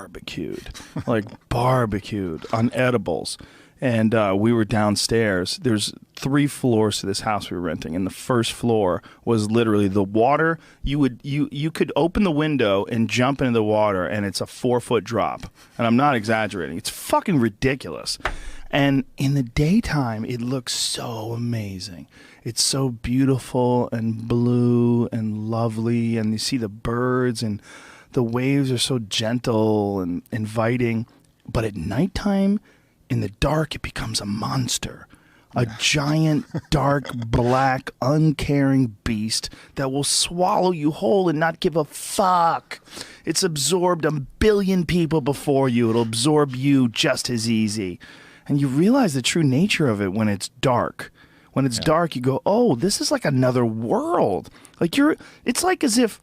barbecued, on edibles. And we were downstairs. There's 3 floors to this house we were renting, and the first floor was literally the water. You could open the window and jump into the water, and it's a 4-foot drop. And I'm not exaggerating. It's fucking ridiculous. And in the daytime, it looks so amazing. It's so beautiful and blue and lovely, and you see the birds, and the waves are so gentle and inviting. But at nighttime, in the dark, it becomes a monster. A giant, dark, black, uncaring beast that will swallow you whole and not give a fuck. It's absorbed 1 billion people before you. It'll absorb you just as easy. And you realize the true nature of it when it's dark. When it's dark, you go, oh, this is like another world. It's like as if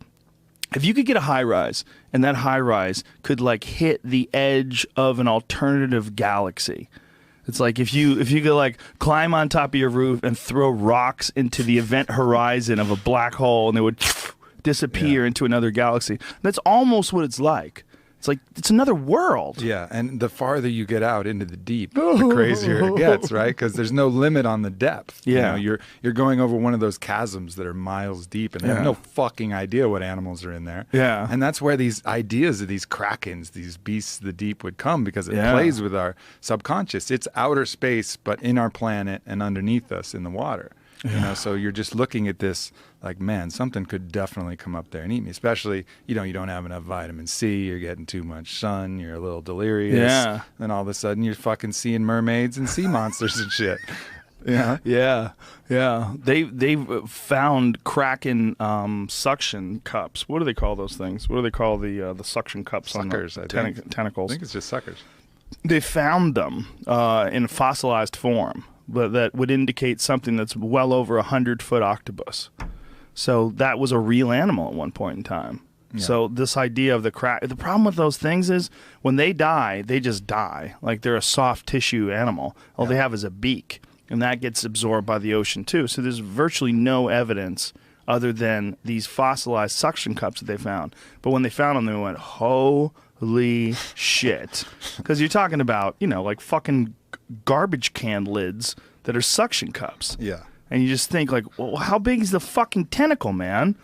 you could get a high rise, and that high rise could like hit the edge of an alternative galaxy. It's like if you could like climb on top of your roof and throw rocks into the event horizon of a black hole, and they would disappear into another galaxy. That's almost what it's like. It's like it's another world. Yeah, and the farther you get out into the deep, the crazier it gets, right? Because there's no limit on the depth. Yeah, you know, you're going over one of those chasms that are miles deep, and they have no fucking idea what animals are in there. Yeah, and that's where these ideas of these krakens, these beasts of the deep, would come, because it plays with our subconscious. It's outer space, but in our planet and underneath us in the water. You know, so you're just looking at this like, man, something could definitely come up there and eat me. Especially, you don't have enough vitamin C, you're getting too much sun, you're a little delirious. Yeah. Then all of a sudden you're fucking seeing mermaids and sea monsters and shit. Yeah. Yeah. They've found Kraken suction cups. What do they call those things? What do they call the suction cups? Suckers, on the tentacles? I think it's just suckers. They found them in fossilized form, but that would indicate something that's well over 100-foot octopus. So that was a real animal at one point in time. Yeah. So this idea of the problem with those things is when they die, they just die. Like they're a soft tissue animal. All they have is a beak, and that gets absorbed by the ocean too. So there's virtually no evidence other than these fossilized suction cups that they found. But when they found them, they went, holy shit. Because you're talking about, like fucking garbage can lids that are suction cups. Yeah. And you just think like, well, how big is the fucking tentacle, man?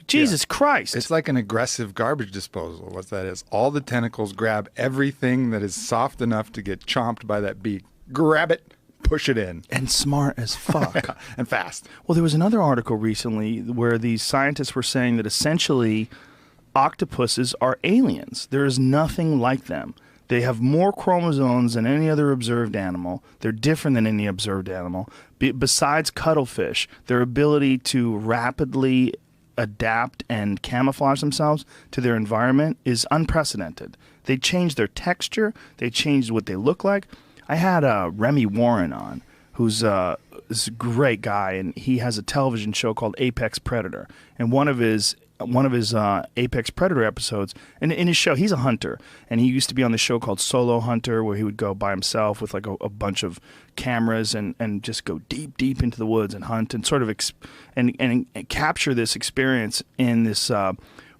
Jesus Christ. It's like an aggressive garbage disposal, what that is. All the tentacles grab everything that is soft enough to get chomped by that beak. Grab it, push it in. And smart as fuck. And fast. Well, there was another article recently where these scientists were saying that essentially octopuses are aliens. There is nothing like them. They have more chromosomes than any other observed animal. They're different than any observed animal. Besides cuttlefish, their ability to rapidly adapt and camouflage themselves to their environment is unprecedented. They change their texture. They change what they look like. I had Remy Warren on, who's this great guy, and he has a television show called Apex Predator. And one of his Apex Predator episodes, and in his show, he's a hunter, and he used to be on the show called Solo Hunter, where he would go by himself with like a bunch of cameras and just go deep into the woods and hunt and sort of and capture this experience in this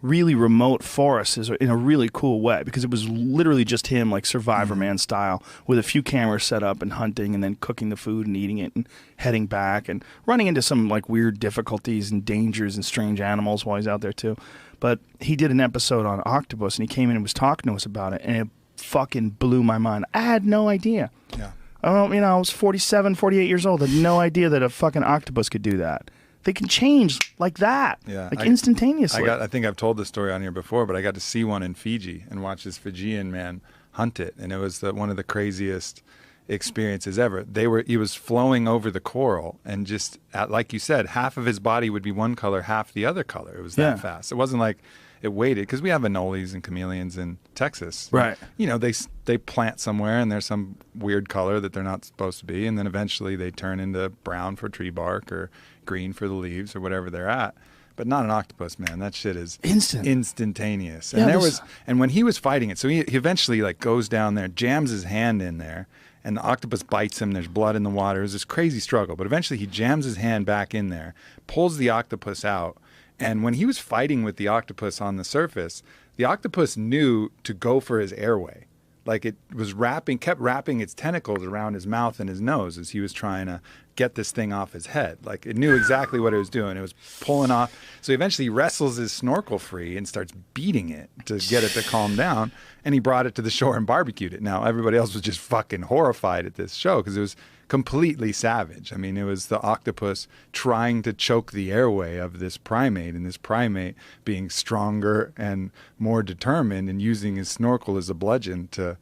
really remote forest in a really cool way, because it was literally just him, like Survivor Man style, with a few cameras set up and hunting and then cooking the food and eating it and heading back and running into some like weird difficulties and dangers and strange animals while he's out there too. But he did an episode on octopus, and he came in and was talking to us about it, and it fucking blew my mind. I had no idea. Yeah. I was 47, 48 years old. I had no idea that a fucking octopus could do that. They can change like that, instantaneously. I think I've told this story on here before, but I got to see one in Fiji and watch this Fijian man hunt it, and it was one of the craziest experiences ever. He was flowing over the coral, and just like you said, half of his body would be one color, half the other color. It was that fast. It wasn't like it waited, because we have anoles and chameleons in Texas. Right. They plant somewhere and there's some weird color that they're not supposed to be, and then eventually they turn into brown for tree bark or green for the leaves or whatever they're at. But not an octopus, man. That shit is instantaneous. And and when he was fighting it, so he eventually like goes down there, jams his hand in there, and the octopus bites him. There's blood in the water. It was this crazy struggle. But eventually he jams his hand back in there, pulls the octopus out, And when he was fighting with the octopus on the surface, the octopus knew to go for his airway. Like it was kept wrapping its tentacles around his mouth and his nose as he was trying to get this thing off his head. Like it knew exactly what it was doing. It was pulling off. So he eventually wrestles his snorkel free and starts beating it to get it to calm down. And he brought it to the shore and barbecued it. Now, everybody else was just fucking horrified at this show because it was completely savage. I mean, it was the octopus trying to choke the airway of this primate, and this primate being stronger and more determined and using his snorkel as a bludgeon to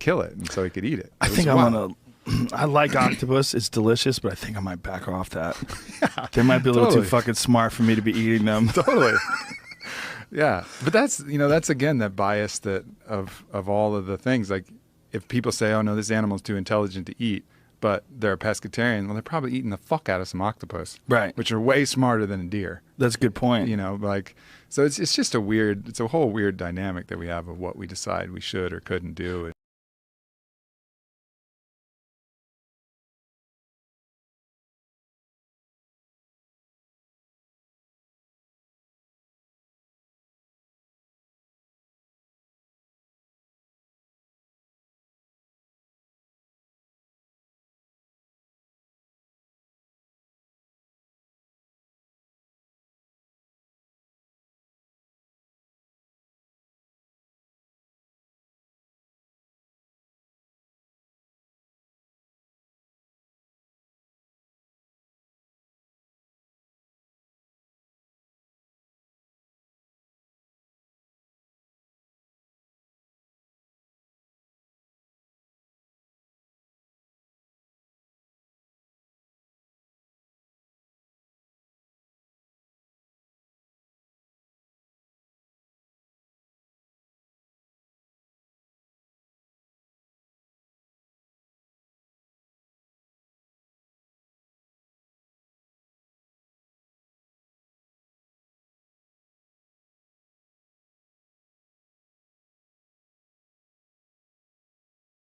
kill it, and so he could eat it. I think I like octopus. It's delicious, but I think I might back off that. Yeah, They might be a little totally. too fucking smart for me to be eating them. Totally. Yeah, but that's again that bias that of all of the things. Like if people say, "Oh no, this animal's too intelligent to eat," but they're a pescatarian, well, they're probably eating the fuck out of some octopus, Right. Which are way smarter than a deer. That's a good point. Like so it's just it's a whole weird dynamic that we have of what we decide we should or couldn't do.